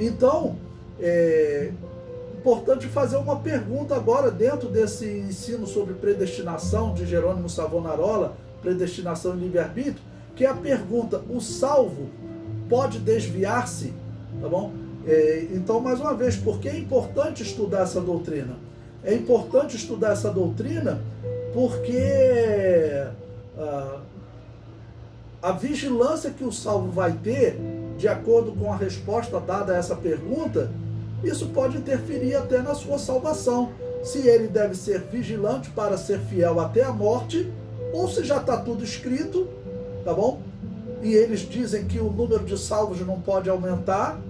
Então, é importante fazer uma pergunta agora dentro desse ensino sobre predestinação de Jerônimo Savonarola, predestinação e livre-arbítrio, que é a pergunta: o salvo pode desviar-se? Tá bom? Então, mais uma vez, por que é importante estudar essa doutrina? É importante estudar essa doutrina porque a vigilância que o salvo vai ter, de acordo com a resposta dada a essa pergunta, isso pode interferir até na sua salvação. Se ele deve ser vigilante para ser fiel até a morte, ou se já está tudo escrito, tá bom? E eles dizem que o número de salvos não pode aumentar,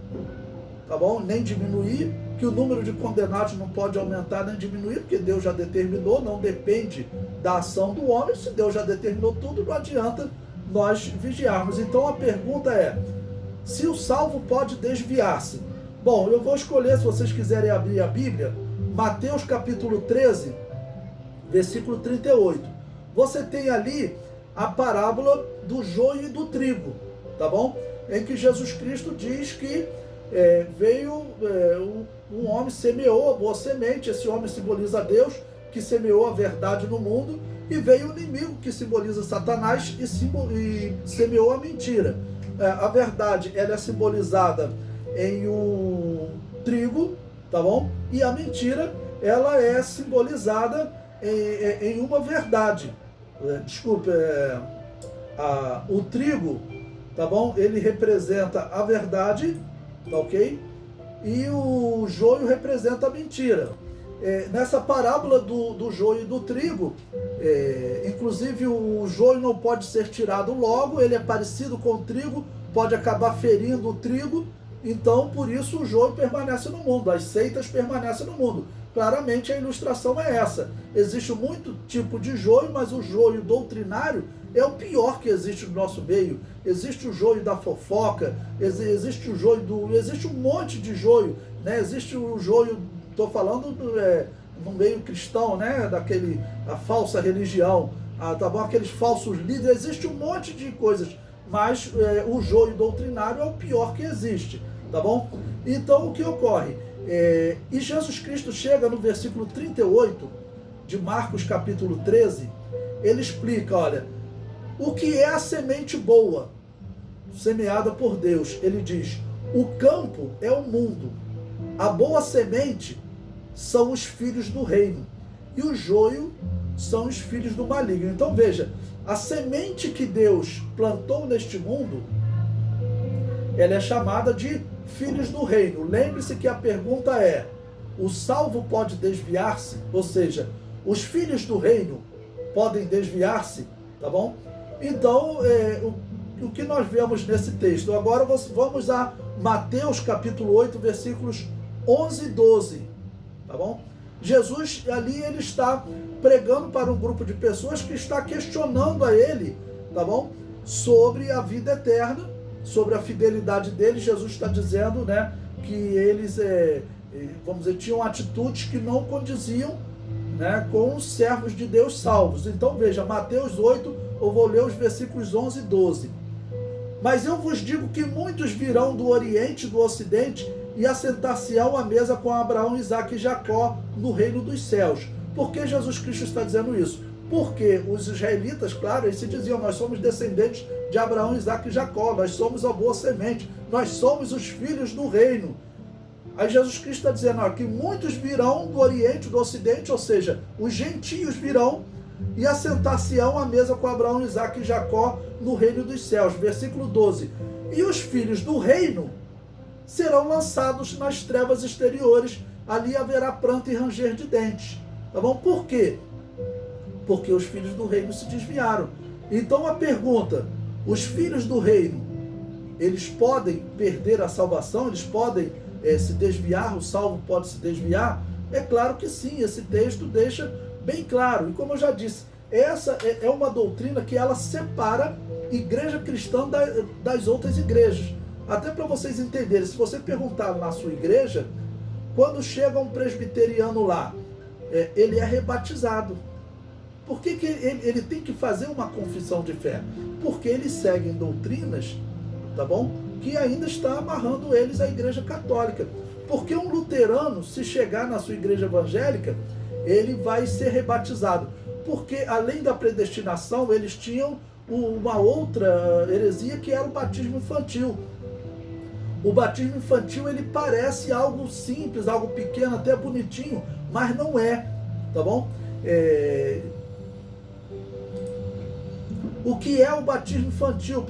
tá bom? Nem diminuir, que o número de condenados não pode aumentar nem diminuir, porque Deus já determinou, não depende da ação do homem. Se Deus já determinou tudo, não adianta nós vigiarmos. Então a pergunta é: se o salvo pode desviar-se? Bom, eu vou escolher, se vocês quiserem abrir a Bíblia, Mateus capítulo 13, versículo 38. Você tem ali a parábola do joio e do trigo, tá bom? Em que Jesus Cristo diz que veio um homem, semeou a boa semente. Esse homem simboliza Deus, que semeou a verdade no mundo, e veio o inimigo, que simboliza Satanás, e semeou a mentira. A verdade, ela é simbolizada em um trigo, tá bom? E a mentira, ela é simbolizada em uma verdade. O trigo, tá bom? Ele representa a verdade, tá ok? E o joio representa a mentira. Nessa parábola do joio e do trigo, inclusive o joio não pode ser tirado logo, ele é parecido com o trigo, pode acabar ferindo o trigo. Então, por isso, o joio permanece no mundo, as seitas permanecem no mundo. Claramente, a ilustração é essa. Existe muito tipo de joio, mas o joio doutrinário é o pior que existe no nosso meio. Existe o joio da fofoca, existe o joio existe um monte de joio, né? Existe o joio, estou falando no meio cristão, né? A falsa religião, tá bom? Aqueles falsos líderes, existe um monte de coisas. Mas o joio doutrinário é o pior que existe, tá bom? Então, o que ocorre? E Jesus Cristo chega no versículo 38 de Marcos capítulo 13, ele explica, olha, o que é a semente boa, semeada por Deus. Ele diz: o campo é o mundo, a boa semente são os filhos do reino, e o joio são os filhos do maligno. Então veja, a semente que Deus plantou neste mundo, ela é chamada de filhos do reino. Lembre-se que a pergunta é: o salvo pode desviar-se? Ou seja, os filhos do reino podem desviar-se, tá bom? Então, o que nós vemos nesse texto? Agora vamos a Mateus capítulo 8, versículos 11 e 12, tá bom? Jesus ali, ele está pregando para um grupo de pessoas que está questionando a ele, tá bom? Sobre a vida eterna, sobre a fidelidade deles. Jesus está dizendo, né, que eles, vamos dizer, tinham atitudes que não condiziam, né, com os servos de Deus salvos. Então veja, Mateus 8, eu vou ler os versículos 11 e 12. Mas eu vos digo que muitos virão do Oriente e do Ocidente e assentar-se-ão à mesa com Abraão, Isaque e Jacó no reino dos céus. Por que Jesus Cristo está dizendo isso? Porque os israelitas, claro, eles se diziam: nós somos descendentes de Abraão, Isaque e Jacó, nós somos a boa semente, nós somos os filhos do reino. Aí Jesus Cristo está dizendo que muitos virão do Oriente e do Ocidente, ou seja, os gentios virão e assentar-se-ão à mesa com Abraão, Isaque e Jacó no reino dos céus. Versículo 12. E os filhos do reino serão lançados nas trevas exteriores, ali haverá pranto e ranger de dentes. Tá bom? Por quê? Porque os filhos do reino se desviaram. Então a pergunta: os filhos do reino, eles podem perder a salvação? Eles podem se desviar? O salvo pode se desviar? É claro que sim, esse texto deixa bem claro. E como eu já disse, essa é uma doutrina que ela separa igreja cristã das outras igrejas. Até para vocês entenderem, se você perguntar na sua igreja, quando chega um presbiteriano lá, ele é rebatizado. Por que ele tem que fazer uma confissão de fé? Porque eles seguem doutrinas, tá bom? que ainda está amarrando eles à Igreja Católica. Porque um luterano, se chegar na sua igreja evangélica, ele vai ser rebatizado. Porque além da predestinação, eles tinham uma outra heresia que era o batismo infantil. O batismo infantil, ele parece algo simples, algo pequeno, até bonitinho, mas não é, tá bom? O que é o batismo infantil?